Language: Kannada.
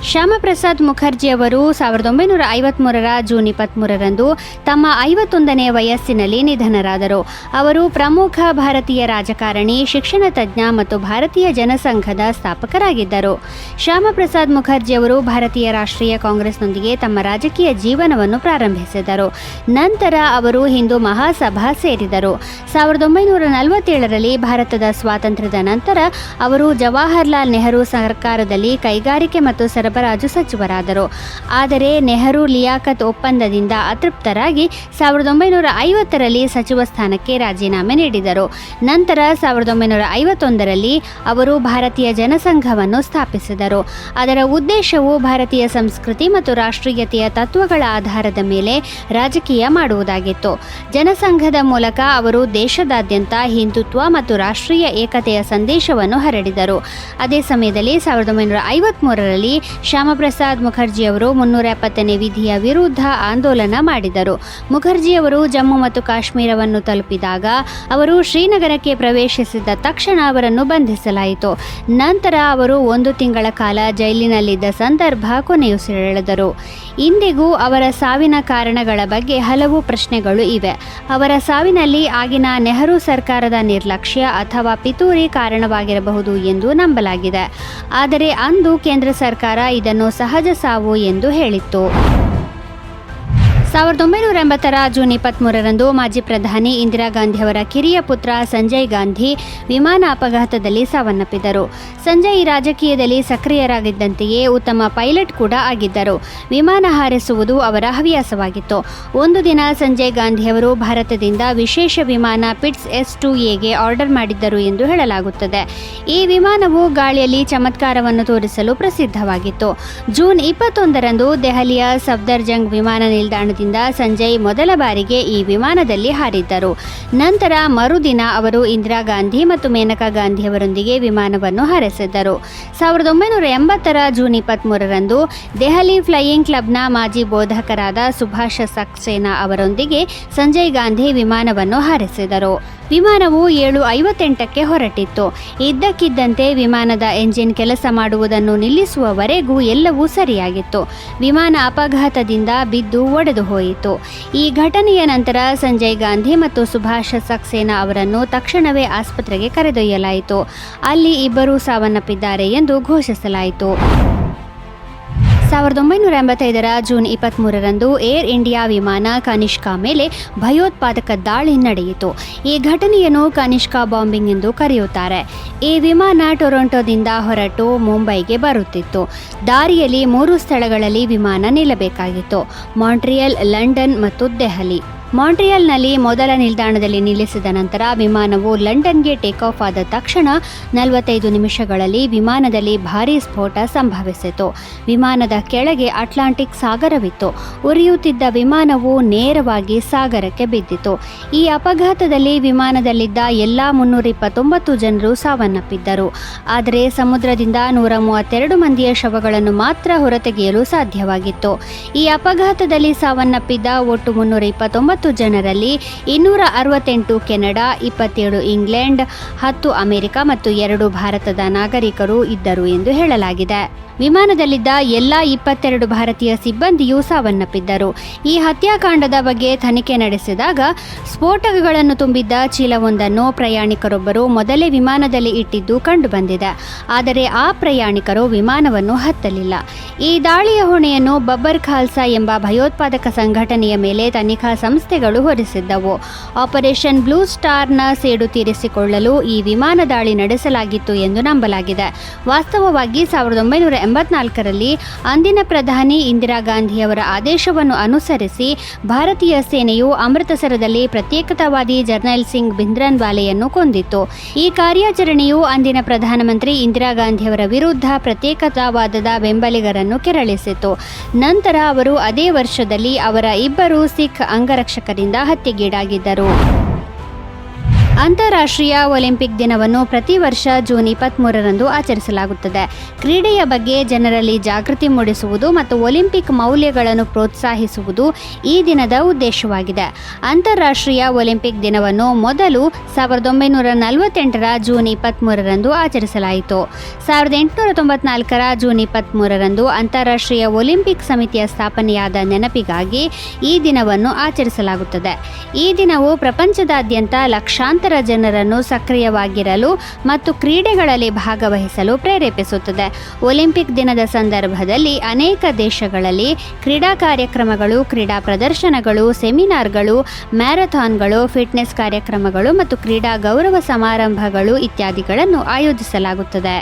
ಶ್ಯಾಮಪ್ರಸಾದ್ ಮುಖರ್ಜಿ ಅವರು 1953ರ ಜೂನ್ 23ರಂದು ತಮ್ಮ 51ನೇ ವಯಸ್ಸಿನಲ್ಲಿ ನಿಧನರಾದರು. ಅವರು ಪ್ರಮುಖ ಭಾರತೀಯ ರಾಜಕಾರಣಿ, ಶಿಕ್ಷಣ ತಜ್ಞ ಮತ್ತು ಭಾರತೀಯ ಜನಸಂಘದ ಸ್ಥಾಪಕರಾಗಿದ್ದರು. ಶ್ಯಾಮಪ್ರಸಾದ್ ಮುಖರ್ಜಿ ಅವರು ಭಾರತೀಯ ರಾಷ್ಟ್ರೀಯ ಕಾಂಗ್ರೆಸ್ನೊಂದಿಗೆ ತಮ್ಮ ರಾಜಕೀಯ ಜೀವನವನ್ನು ಪ್ರಾರಂಭಿಸಿದರು. ನಂತರ ಅವರು ಹಿಂದೂ ಮಹಾಸಭಾ ಸೇರಿದರು. 1947ರಲ್ಲಿ ಭಾರತದ ಸ್ವಾತಂತ್ರ್ಯದ ನಂತರ ಅವರು ಜವಾಹರ್ಲಾಲ್ ನೆಹರು ಸರ್ಕಾರದಲ್ಲಿ ಕೈಗಾರಿಕೆ ಮತ್ತು ಸರಬರಾಜು ಸಚಿವರಾದರು. ಆದರೆ ನೆಹರು ಲಿಯಾಖತ್ ಒಪ್ಪಂದದಿಂದ ಅತೃಪ್ತರಾಗಿ 1950ರಲ್ಲಿ ಸಚಿವ ಸ್ಥಾನಕ್ಕೆ ರಾಜೀನಾಮೆ ನೀಡಿದರು. ನಂತರ 1951ರಲ್ಲಿ ಅವರು ಭಾರತೀಯ ಜನಸಂಘವನ್ನು ಸ್ಥಾಪಿಸಿದರು. ಅದರ ಉದ್ದೇಶವು ಭಾರತೀಯ ಸಂಸ್ಕೃತಿ ಮತ್ತು ರಾಷ್ಟ್ರೀಯತೆಯ ತತ್ವಗಳ ಆಧಾರದ ಮೇಲೆ ರಾಜಕೀಯ ಮಾಡುವುದಾಗಿತ್ತು. ಜನಸಂಘದ ಮೂಲಕ ಅವರು ದೇಶದಾದ್ಯಂತ ಹಿಂದುತ್ವ ಮತ್ತು ರಾಷ್ಟ್ರೀಯ ಏಕತೆಯ ಸಂದೇಶವನ್ನು ಹರಡಿದರು. ಅದೇ ಸಮಯದಲ್ಲಿ 1953ರಲ್ಲಿ ಶ್ಯಾಮಪ್ರಸಾದ್ ಮುಖರ್ಜಿಯವರು 370ನೇ ವಿಧಿಯ ವಿರುದ್ಧ ಆಂದೋಲನ ಮಾಡಿದರು. ಮುಖರ್ಜಿಯವರು ಜಮ್ಮು ಮತ್ತು ಕಾಶ್ಮೀರವನ್ನು ತಲುಪಿದಾಗ ಅವರು ಶ್ರೀನಗರಕ್ಕೆ ಪ್ರವೇಶಿಸಿದ ತಕ್ಷಣ ಅವರನ್ನು ಬಂಧಿಸಲಾಯಿತು. ನಂತರ ಅವರು 1 ತಿಂಗಳ ಕಾಲ ಜೈಲಿನಲ್ಲಿದ್ದ ಸಂದರ್ಭ ಕೊನೆಯುಸಿರೆಳೆದರು. ಇಂದಿಗೂ ಅವರ ಸಾವಿನ ಕಾರಣಗಳ ಬಗ್ಗೆ ಹಲವು ಪ್ರಶ್ನೆಗಳು ಇವೆ. ಅವರ ಸಾವಿನಲ್ಲಿ ಆಗಿನ ನೆಹರು ಸರ್ಕಾರದ ನಿರ್ಲಕ್ಷ್ಯ ಅಥವಾ ಪಿತೂರಿ ಕಾರಣವಾಗಿರಬಹುದು ಎಂದು ನಂಬಲಾಗಿದೆ. ಆದರೆ ಅಂದು ಕೇಂದ್ರ ಸರ್ಕಾರ ಇದನ್ನು ಸಹಜ ಸಾವು ಎಂದು ಹೇಳಿತ್ತು. 1980ರ ಜೂನ್ 23ರಂದು ಮಾಜಿ ಪ್ರಧಾನಿ ಇಂದಿರಾ ಗಾಂಧಿಯವರ ಕಿರಿಯ ಪುತ್ರ ಸಂಜಯ್ ಗಾಂಧಿ ವಿಮಾನ ಅಪಘಾತದಲ್ಲಿ ಸಾವನ್ನಪ್ಪಿದರು. ಸಂಜಯ್ ರಾಜಕೀಯದಲ್ಲಿ ಸಕ್ರಿಯರಾಗಿದ್ದಂತೆಯೇ ಉತ್ತಮ ಪೈಲಟ್ ಕೂಡ ಆಗಿದ್ದರು. ವಿಮಾನ ಹಾರಿಸುವುದು ಅವರ ಹವ್ಯಾಸವಾಗಿತ್ತು. ಒಂದು ದಿನ ಸಂಜಯ್ ಗಾಂಧಿಯವರು ಭಾರತದಿಂದ ವಿಶೇಷ ವಿಮಾನ ಪಿಟ್ಸ್ S-2Aಗೆ ಆರ್ಡರ್ ಮಾಡಿದ್ದರು ಎಂದು ಹೇಳಲಾಗುತ್ತದೆ. ಈ ವಿಮಾನವು ಗಾಳಿಯಲ್ಲಿ ಚಮತ್ಕಾರವನ್ನು ತೋರಿಸಲು ಪ್ರಸಿದ್ಧವಾಗಿತ್ತು. ಜೂನ್ 21ರಂದು ದೆಹಲಿಯ ಸಫ್ದರ್ಜಂಗ್ ವಿಮಾನ ನಿಲ್ದಾಣದಿಂದ ಸಂಜಯ್ ಮೊದಲ ಬಾರಿಗೆ ಈ ವಿಮಾನದಲ್ಲಿ ಹಾರಿದ್ದರು. ನಂತರ ಮರುದಿನ ಅವರು ಇಂದಿರಾ ಗಾಂಧಿ ಮತ್ತು ಮೇನಕಾ ಗಾಂಧಿಯವರೊಂದಿಗೆ ವಿಮಾನವನ್ನು ಹಾರಿಸಿದ್ದರು. 1980ರ ಜೂನ್ 23ರಂದು ದೆಹಲಿ ಫ್ಲೈಯಿಂಗ್ ಕ್ಲಬ್ನ ಮಾಜಿ ಬೋಧಕರಾದ ಸುಭಾಷ್ ಸಕ್ಸೇನಾ ಅವರೊಂದಿಗೆ ಸಂಜಯ್ ಗಾಂಧಿ ವಿಮಾನವನ್ನು ಹಾರಿಸಿದರು. ವಿಮಾನವು 7:58ಕ್ಕೆ ಹೊರಟಿತ್ತು. ಇದ್ದಕ್ಕಿದ್ದಂತೆ ವಿಮಾನದ ಎಂಜಿನ್ ಕೆಲಸ ಮಾಡುವುದನ್ನು ನಿಲ್ಲಿಸುವವರೆಗೂ ಎಲ್ಲವೂ ಸರಿಯಾಗಿತ್ತು. ವಿಮಾನ ಅಪಘಾತದಿಂದ ಬಿದ್ದು ಒಡೆದು ಹೋಯಿತು. ಈ ಘಟನೆಯ ನಂತರ ಸಂಜಯ್ ಗಾಂಧಿ ಮತ್ತು ಸುಭಾಷ್ ಸಕ್ಸೇನಾ ಅವರನ್ನು ತಕ್ಷಣವೇ ಆಸ್ಪತ್ರೆಗೆ ಕರೆದೊಯ್ಯಲಾಯಿತು. ಅಲ್ಲಿ ಇಬ್ಬರೂ ಸಾವನ್ನಪ್ಪಿದ್ದಾರೆ ಎಂದು ಘೋಷಿಸಲಾಯಿತು. 1985ರ ಜೂನ್ 23ರಂದು ಏರ್ ಇಂಡಿಯಾ ವಿಮಾನ ಕನಿಷ್ಕಾ ಮೇಲೆ ಭಯೋತ್ಪಾದಕ ದಾಳಿ ನಡೆಯಿತು. ಈ ಘಟನೆಯನ್ನು ಕನಿಷ್ಕಾ ಬಾಂಬಿಂಗ್ ಎಂದು ಕರೆಯುತ್ತಾರೆ. ಈ ವಿಮಾನ ಟೊರೊಂಟೊದಿಂದ ಹೊರಟು ಮುಂಬೈಗೆ ಬರುತ್ತಿತ್ತು. ದಾರಿಯಲ್ಲಿ 3 ಸ್ಥಳಗಳಲ್ಲಿ ವಿಮಾನ ನಿಲ್ಲಬೇಕಾಗಿತ್ತು: ಮಾಂಟ್ರಿಯಲ್, ಲಂಡನ್ ಮತ್ತು ದೆಹಲಿ. ಮಾಂಟ್ರಿಯಲ್ನಲ್ಲಿ ಮೊದಲ ನಿಲ್ದಾಣದಲ್ಲಿ ನಿಲ್ಲಿಸಿದ ನಂತರ ವಿಮಾನವು ಲಂಡನ್ಗೆ ಟೇಕ್ ಆಫ್ ಆದ ತಕ್ಷಣ 45 ನಿಮಿಷಗಳಲ್ಲಿ ವಿಮಾನದಲ್ಲಿ ಭಾರೀ ಸ್ಫೋಟ ಸಂಭವಿಸಿತು. ವಿಮಾನದ ಕೆಳಗೆ ಅಟ್ಲಾಂಟಿಕ್ ಸಾಗರವಿತ್ತು. ಉರಿಯುತ್ತಿದ್ದ ವಿಮಾನವು ನೇರವಾಗಿ ಸಾಗರಕ್ಕೆ ಬಿದ್ದಿತು. ಈ ಅಪಘಾತದಲ್ಲಿ ವಿಮಾನದಲ್ಲಿದ್ದ ಎಲ್ಲ 329 ಜನರು ಸಾವನ್ನಪ್ಪಿದ್ದರು. ಆದರೆ ಸಮುದ್ರದಿಂದ 132 ಮಂದಿಯ ಶವಗಳನ್ನು ಮಾತ್ರ ಹೊರತೆಗೆಯಲು ಸಾಧ್ಯವಾಗಿತ್ತು. ಈ ಅಪಘಾತದಲ್ಲಿ ಸಾವನ್ನಪ್ಪಿದ್ದ ಒಟ್ಟು 329 ಜನರಲ್ಲಿ 268 ಕೆನಡಾ, 27 ಇಂಗ್ಲೆಂಡ್, 10 ಅಮೆರಿಕ ಮತ್ತು 2 ಭಾರತದ ನಾಗರಿಕರು ಇದ್ದರು ಎಂದು ಹೇಳಲಾಗಿದೆ. ವಿಮಾನದಲ್ಲಿದ್ದ ಎಲ್ಲ 22 ಭಾರತೀಯ ಸಿಬ್ಬಂದಿಯೂ ಸಾವನ್ನಪ್ಪಿದ್ದರು. ಈ ಹತ್ಯಾಕಾಂಡದ ಬಗ್ಗೆ ತನಿಖೆ ನಡೆಸಿದಾಗ ಸ್ಫೋಟಕಗಳನ್ನು ತುಂಬಿದ್ದ ಚೀಲವೊಂದನ್ನು ಪ್ರಯಾಣಿಕರೊಬ್ಬರು ಮೊದಲೇ ವಿಮಾನದಲ್ಲಿ ಇಟ್ಟಿದ್ದು ಕಂಡುಬಂದಿದೆ. ಆದರೆ ಆ ಪ್ರಯಾಣಿಕರು ವಿಮಾನವನ್ನು ಹತ್ತಲಿಲ್ಲ. ಈ ದಾಳಿಯ ಹೊಣೆಯನ್ನು ಬಬ್ಬರ್ ಖಾಲ್ಸಾ ಎಂಬ ಭಯೋತ್ಪಾದಕ ಸಂಘಟನೆಯ ಮೇಲೆ ತನಿಖಾ ಸಂಸ್ಥೆಗಳು ಹೊರಿಸಿದ್ದವು. ಆಪರೇಷನ್ ಬ್ಲೂ ಸ್ಟಾರ್ನ ಸೇಡು ತೀರಿಸಿಕೊಳ್ಳಲು ಈ ವಿಮಾನ ದಾಳಿ ನಡೆಸಲಾಗಿತ್ತು ಎಂದು ನಂಬಲಾಗಿದೆ. ವಾಸ್ತವವಾಗಿ 1984ರಲ್ಲಿ ಅಂದಿನ ಪ್ರಧಾನಿ ಇಂದಿರಾ ಗಾಂಧಿಯವರ ಆದೇಶವನ್ನು ಅನುಸರಿಸಿ ಭಾರತೀಯ ಸೇನೆಯು ಅಮೃತಸರದಲ್ಲಿ ಪ್ರತ್ಯೇಕತಾವಾದಿ ಜರ್ನೈಲ್ ಸಿಂಗ್ ಭಿಂದ್ರನ್ವಾಲೆಯನ್ನು ಕೊಂದಿತ್ತು. ಈ ಕಾರ್ಯಾಚರಣೆಯು ಅಂದಿನ ಪ್ರಧಾನಮಂತ್ರಿ ಇಂದಿರಾ ಗಾಂಧಿಯವರ ವಿರುದ್ಧ ಪ್ರತ್ಯೇಕತಾವಾದದ ಬೆಂಬಲಿಗರನ್ನು ಕೆರಳಿಸಿತು. ನಂತರ ಅವರು ಅದೇ ವರ್ಷದಲ್ಲಿ ಅವರ 2 ಸಿಖ್ ಅಂಗರಕ್ಷಕರಿಂದ ಹತ್ಯೆಗೀಡಾಗಿದ್ದರು. ಅಂತಾರಾಷ್ಟ್ರೀಯ ಒಲಿಂಪಿಕ್ ದಿನವನ್ನು ಪ್ರತಿ ವರ್ಷ ಜೂನ್ 23ರಂದು ಆಚರಿಸಲಾಗುತ್ತದೆ. ಕ್ರೀಡೆಯ ಬಗ್ಗೆ ಜನರಲ್ಲಿ ಜಾಗೃತಿ ಮೂಡಿಸುವುದು ಮತ್ತು ಒಲಿಂಪಿಕ್ ಮೌಲ್ಯಗಳನ್ನು ಪ್ರೋತ್ಸಾಹಿಸುವುದು ಈ ದಿನದ ಉದ್ದೇಶವಾಗಿದೆ. ಅಂತಾರಾಷ್ಟ್ರೀಯ ಒಲಿಂಪಿಕ್ ದಿನವನ್ನು ಮೊದಲು 1948ರ ಜೂನ್ 23ರಂದು ಆಚರಿಸಲಾಯಿತು. 1894ರ ಜೂನ್ 23ರಂದು ಅಂತಾರಾಷ್ಟ್ರೀಯ ಒಲಿಂಪಿಕ್ ಸಮಿತಿಯ ಸ್ಥಾಪನೆಯಾದ ನೆನಪಿಗಾಗಿ ಈ ದಿನವನ್ನು ಆಚರಿಸಲಾಗುತ್ತದೆ. ಈ ದಿನವು ಪ್ರಪಂಚದಾದ್ಯಂತ ಲಕ್ಷಾಂತರ ಜನರನ್ನು ಸಕ್ರಿಯವಾಗಿರಲು ಮತ್ತು ಕ್ರೀಡೆಗಳಲ್ಲಿ ಭಾಗವಹಿಸಲು ಪ್ರೇರೇಪಿಸುತ್ತದೆ. ಒಲಿಂಪಿಕ್ ದಿನದ ಸಂದರ್ಭದಲ್ಲಿ ಅನೇಕ ದೇಶಗಳಲ್ಲಿ ಕ್ರೀಡಾ ಕಾರ್ಯಕ್ರಮಗಳು, ಕ್ರೀಡಾ ಪ್ರದರ್ಶನಗಳು, ಸೆಮಿನಾರ್ಗಳು, ಮ್ಯಾರಥಾನ್ಗಳು, ಫಿಟ್ನೆಸ್ ಕಾರ್ಯಕ್ರಮಗಳು ಮತ್ತು ಕ್ರೀಡಾ ಗೌರವ ಸಮಾರಂಭಗಳು ಇತ್ಯಾದಿಗಳನ್ನು ಆಯೋಜಿಸಲಾಗುತ್ತದೆ.